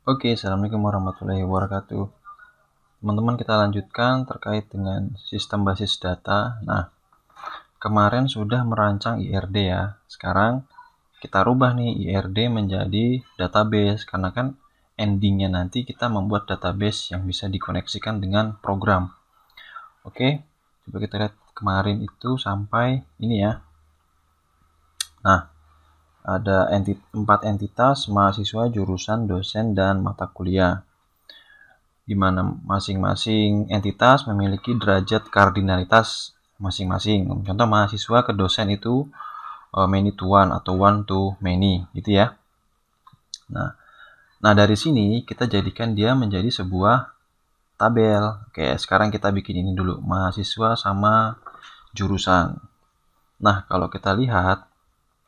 Oke, Assalamualaikum warahmatullahi wabarakatuh. Teman-teman, kita lanjutkan terkait dengan sistem basis data. Nah, kemarin sudah merancang IRD ya. Sekarang kita rubah nih IRD menjadi database, karena kan endingnya nanti kita membuat database yang bisa dikoneksikan dengan program. Oke, coba kita lihat kemarin itu sampai ini ya. Nah, ada 4 entitas: mahasiswa, jurusan, dosen, dan mata kuliah, di mana masing-masing entitas memiliki derajat kardinalitas masing-masing. Contoh, mahasiswa ke dosen itu many to one atau one to many gitu ya. Nah dari sini kita jadikan dia menjadi sebuah tabel. Oke, sekarang kita bikin ini dulu, mahasiswa sama jurusan. Nah, kalau kita lihat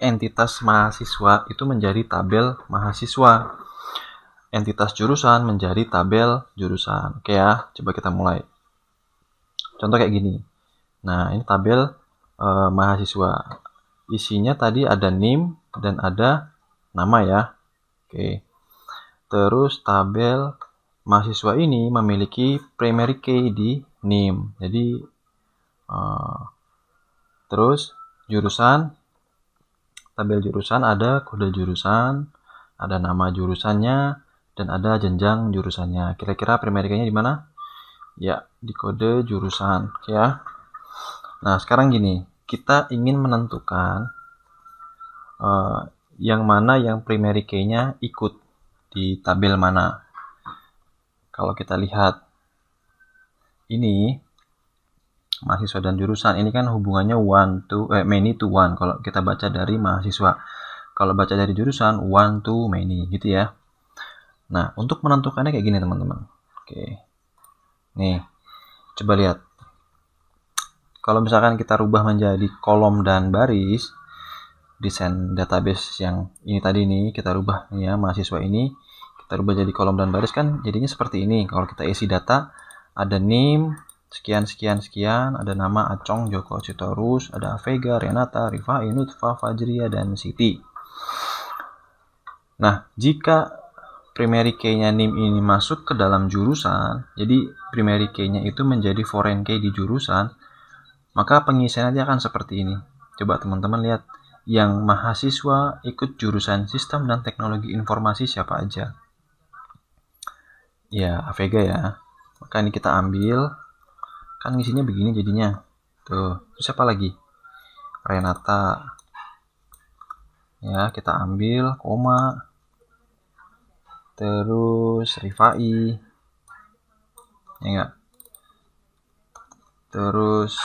entitas mahasiswa itu menjadi tabel mahasiswa, entitas jurusan menjadi tabel jurusan. Oke ya, coba kita mulai. Contoh kayak gini. Nah, ini tabel mahasiswa. Isinya tadi ada NIM dan ada nama ya. Oke. Terus tabel mahasiswa ini memiliki primary key di NIM. Jadi terus jurusan, tabel jurusan ada kode jurusan, ada nama jurusannya, dan ada jenjang jurusannya. Kira-kira primary key-nya di mana? Ya, di kode jurusan ya. Nah, sekarang gini, kita ingin menentukan yang mana yang primary key-nya ikut di tabel mana. Kalau kita lihat ini mahasiswa dan jurusan, ini kan hubungannya many to one kalau kita baca dari mahasiswa. Kalau baca dari jurusan, one to many gitu ya. Nah, untuk menentukannya kayak gini teman-teman. Oke. Nih, coba lihat. Kalau misalkan kita rubah menjadi kolom dan baris, desain database yang ini tadi nih kita rubah nih ya, mahasiswa ini kita rubah jadi kolom dan baris, kan jadinya seperti ini. Kalau kita isi data, ada NIM sekian sekian sekian, ada nama Acong, Joko, Sitorus, ada Vega, Renata, Rifai, Nutfa, Fajria, dan Siti. Nah, jika primary key-nya NIM ini masuk ke dalam jurusan, jadi primary key-nya itu menjadi foreign key di jurusan, maka pengisiannya akan seperti ini. Coba teman-teman lihat, yang mahasiswa ikut jurusan Sistem dan Teknologi Informasi siapa aja? Ya, Vega ya. Maka ini kita ambil, kan isinya begini jadinya. Tuh, terus siapa lagi? Renata. Ya, kita ambil koma. Terus Rifai. Ya enggak? Terus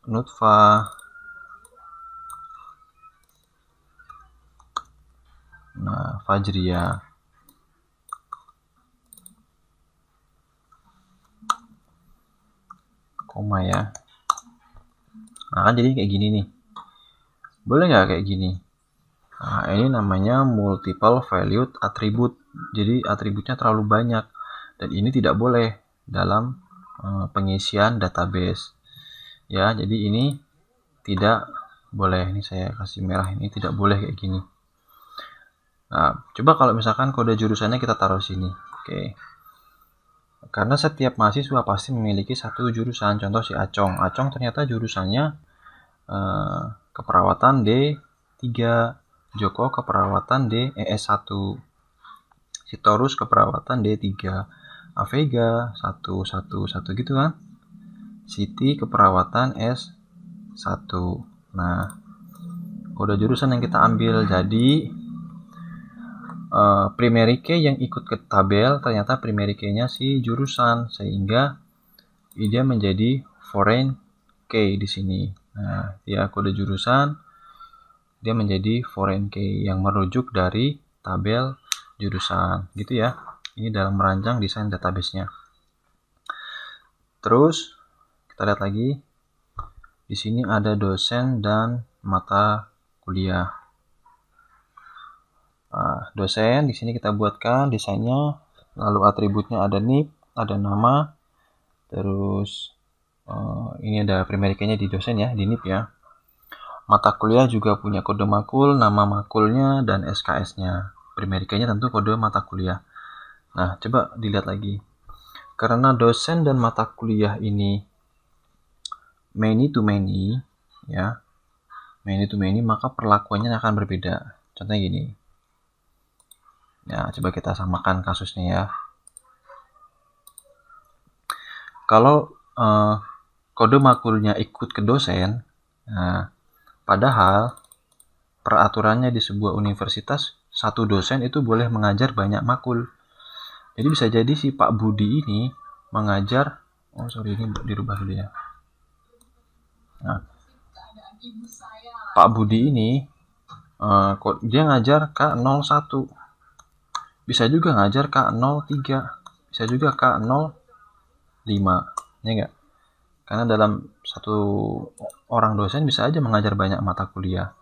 Nutfa. Nah, Fajria. Koma ya. Nah, kan jadi kayak gini nih. Boleh nggak kayak gini? Nah, ini namanya multiple valued attribute. Jadi atributnya terlalu banyak. Dan ini tidak boleh dalam pengisian database. Ya, jadi ini tidak boleh. Ini saya kasih merah, ini tidak boleh kayak gini. Nah, coba kalau misalkan kode jurusannya kita taruh sini. Oke. Karena setiap mahasiswa pasti memiliki satu jurusan. Contoh si Acong. Acong ternyata jurusannya keperawatan D3, Joko keperawatan S1, Sitorus keperawatan D3, Avega 111 gitu kan. Siti keperawatan S1. Nah, kode jurusan yang kita ambil, jadi primary key yang ikut ke tabel ternyata primary key-nya si jurusan, sehingga dia menjadi foreign key di sini. Nah, ya kode jurusan dia menjadi foreign key yang merujuk dari tabel jurusan gitu ya. Ini dalam merancang desain database-nya. Terus kita lihat lagi. Di sini ada dosen dan mata kuliah. Nah, dosen di sini kita buatkan desainnya, lalu atributnya ada NIP, ada nama, terus ini ada primary key-nya di dosen ya, di NIP ya. Mata kuliah juga punya kode makul, nama makulnya, dan SKS-nya. Primary key-nya tentu kode mata kuliah. Nah, coba dilihat lagi. Karena dosen dan mata kuliah ini many to many, ya, many to many, maka perlakuannya akan berbeda. Contohnya gini. Ya, coba kita samakan kasusnya ya. Kalau kode makulnya ikut ke dosen, nah, padahal peraturannya di sebuah universitas, satu dosen itu boleh mengajar banyak makul. Jadi bisa jadi si Pak Budi ini mengajar, ini dirubah dulu ya. Nah, Pak Budi ini dia ngajar K01, bisa juga ngajar K03, bisa juga K05, ya enggak? Karena dalam satu orang dosen bisa aja mengajar banyak mata kuliah.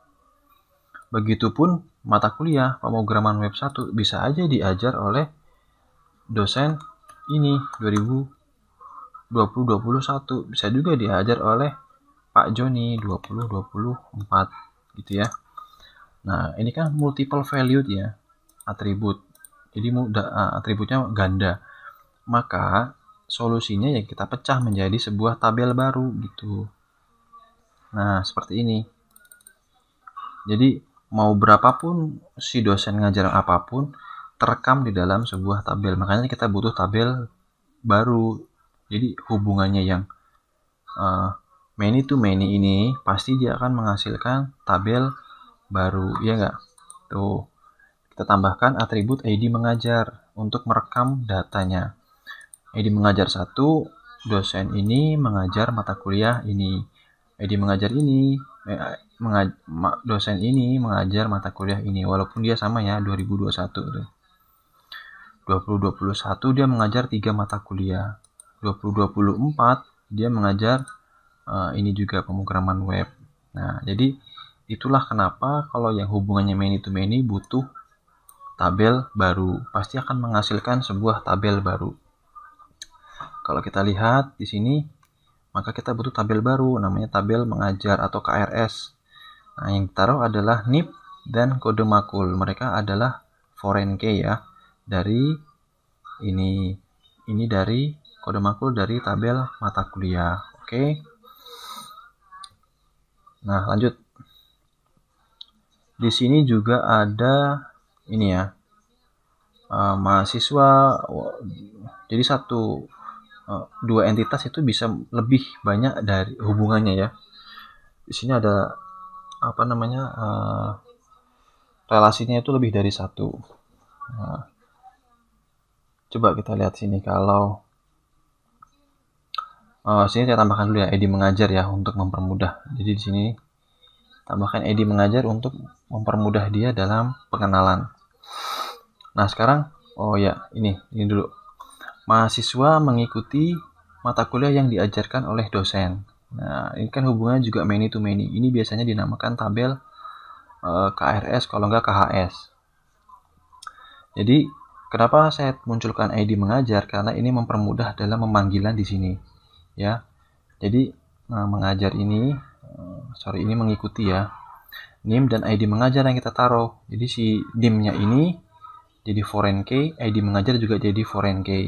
Begitupun mata kuliah pemrograman web 1 bisa aja diajar oleh dosen ini 2020-21, bisa juga diajar oleh Pak Joni 2024 gitu ya. Nah, ini kan multiple valued ya, atribut. Jadi atributnya ganda. Maka solusinya ya kita pecah menjadi sebuah tabel baru gitu. Nah, seperti ini. Jadi mau berapapun si dosen ngajar apapun, terekam di dalam sebuah tabel. Makanya kita butuh tabel baru. Jadi hubungannya yang many to many ini pasti dia akan menghasilkan tabel baru, ya nggak? Tuh, kita tambahkan atribut ID mengajar untuk merekam datanya. ID mengajar 1, dosen ini mengajar mata kuliah ini. ID mengajar ini, dosen ini mengajar mata kuliah ini, walaupun dia sama ya, 2021 tuh. 2021 dia mengajar 3 mata kuliah. 2024 dia mengajar ini juga pemrograman web. Nah, jadi itulah kenapa kalau yang hubungannya many to many butuh tabel baru. Pasti akan menghasilkan sebuah tabel baru. Kalau kita lihat di sini, maka kita butuh tabel baru, namanya tabel mengajar atau KRS. Nah, yang ditaruh adalah NIP dan kode makul. Mereka adalah foreign key ya. Dari ini dari kode makul dari tabel mata kuliah. Oke. Nah, lanjut. Di sini juga ada ini ya. Mahasiswa. Jadi dua entitas itu bisa lebih banyak dari hubungannya ya. Di sini ada relasinya itu lebih dari satu. Nah, coba kita lihat sini. Kalau sini saya tambahkan dulu ya ID mengajar ya untuk mempermudah. Jadi di sini tambahkan ID mengajar untuk mempermudah dia dalam pengenalan. Nah, sekarang ini dulu. Mahasiswa mengikuti mata kuliah yang diajarkan oleh dosen. Nah, ini kan hubungannya juga many to many. Ini biasanya dinamakan tabel KRS kalau enggak KHS. Jadi, kenapa saya munculkan ID mengajar? Karena ini mempermudah dalam memanggilan di sini. Ya. Jadi, mengajar ini, ini mengikuti ya. NIM dan ID mengajar yang kita taruh. Jadi si NIM-nya ini jadi foreign key, ID mengajar juga jadi foreign key.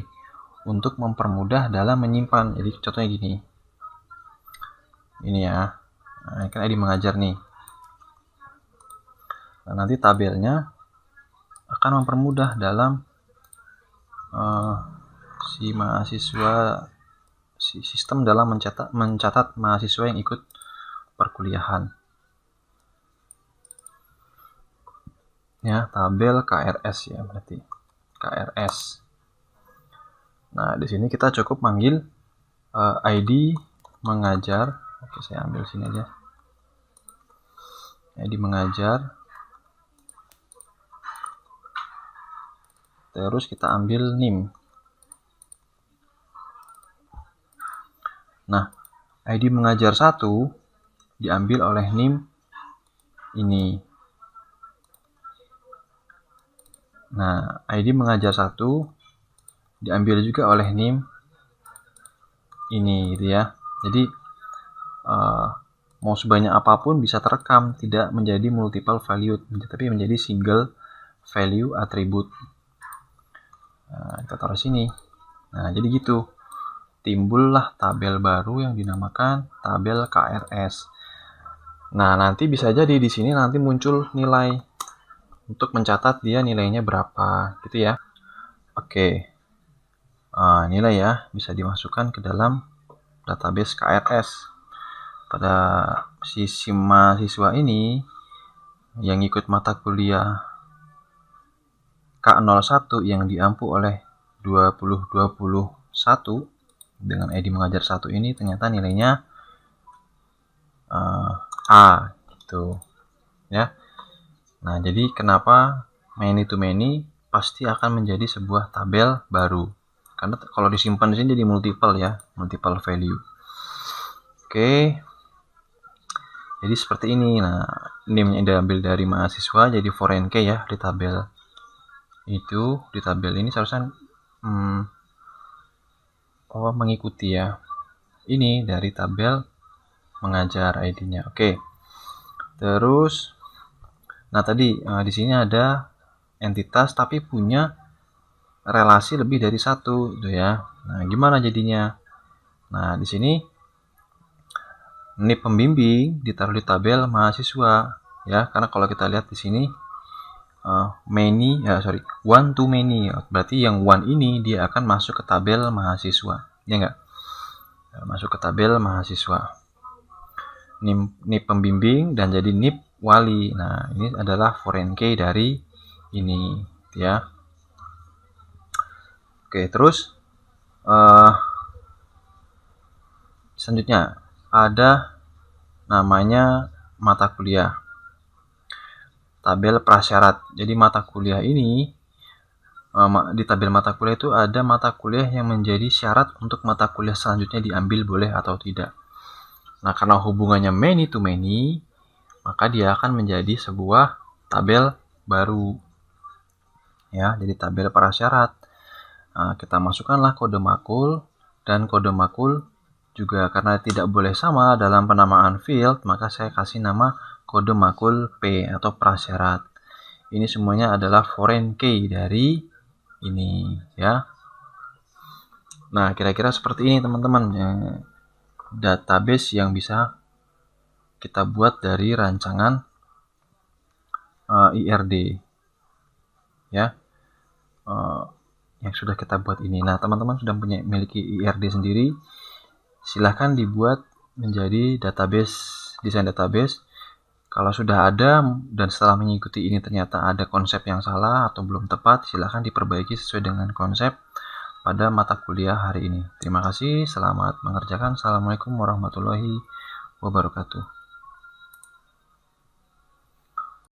Untuk mempermudah dalam menyimpan. Jadi contohnya gini. Ini ya. Nah, kan ID mengajar nih. Nah, nanti tabelnya akan mempermudah dalam si mahasiswa, si sistem dalam mencatat mahasiswa yang ikut perkuliahan. Ya, tabel KRS ya berarti. KRS. Nah, di sini kita cukup manggil ID mengajar. Oke, saya ambil sini aja. ID mengajar. Terus kita ambil NIM. Nah, ID mengajar 1 diambil oleh NIM ini. Nah, ID mengajar 1 diambil juga oleh NIM ini gitu ya. Jadi mau sebanyak apapun bisa terekam, tidak menjadi multiple value, tapi menjadi single value atribut. Nah, kita taruh sini. Nah, jadi gitu. Timbullah tabel baru yang dinamakan tabel KRS. Nah, nanti bisa jadi di sini nanti muncul nilai untuk mencatat dia nilainya berapa, gitu ya. Oke. Nilai ya bisa dimasukkan ke dalam database KRS. Pada sisi mahasiswa ini yang ikut mata kuliah K01 yang diampu oleh 2021 dengan ID mengajar 1 ini ternyata nilainya A gitu ya. Nah, jadi kenapa many to many pasti akan menjadi sebuah tabel baru, karena kalau disimpan di sini jadi multiple ya, multiple value. Oke, jadi seperti ini. Nah, name-nya diambil dari mahasiswa jadi foreign key ya di tabel itu. Di tabel ini seharusnya mengikuti ya ini dari tabel mengajar ID-nya. Oke. Terus nah tadi di sini ada entitas tapi punya relasi lebih dari satu gitu ya. Nah, gimana jadinya? Nah, di sini NIP pembimbing ditaruh di tabel mahasiswa ya, karena kalau kita lihat di sini one to many, berarti yang one ini dia akan masuk ke tabel mahasiswa, ya enggak? Masuk ke tabel mahasiswa. NIP pembimbing dan jadi NIP wali. Nah, ini adalah foreign key dari ini ya. Oke, terus selanjutnya ada namanya mata kuliah. Tabel prasyarat. Jadi mata kuliah ini di tabel mata kuliah itu ada mata kuliah yang menjadi syarat untuk mata kuliah selanjutnya diambil boleh atau tidak. Nah, karena hubungannya many to many, maka dia akan menjadi sebuah tabel baru. Ya, jadi tabel prasyarat. Nah, kita masukkanlah kode makul, dan kode makul juga karena tidak boleh sama dalam penamaan field, maka saya kasih nama kode makul P atau prasyarat. Ini semuanya adalah foreign key dari ini ya. Nah, kira-kira seperti ini teman-teman ya, database yang bisa kita buat dari rancangan IRD ya, yang sudah kita buat ini. Nah, teman-teman sudah memiliki IRD sendiri, silahkan dibuat menjadi database, desain database. Kalau sudah ada dan setelah mengikuti ini ternyata ada konsep yang salah atau belum tepat, silahkan diperbaiki sesuai dengan konsep pada mata kuliah hari ini. Terima kasih, selamat mengerjakan. Assalamualaikum warahmatullahi wabarakatuh.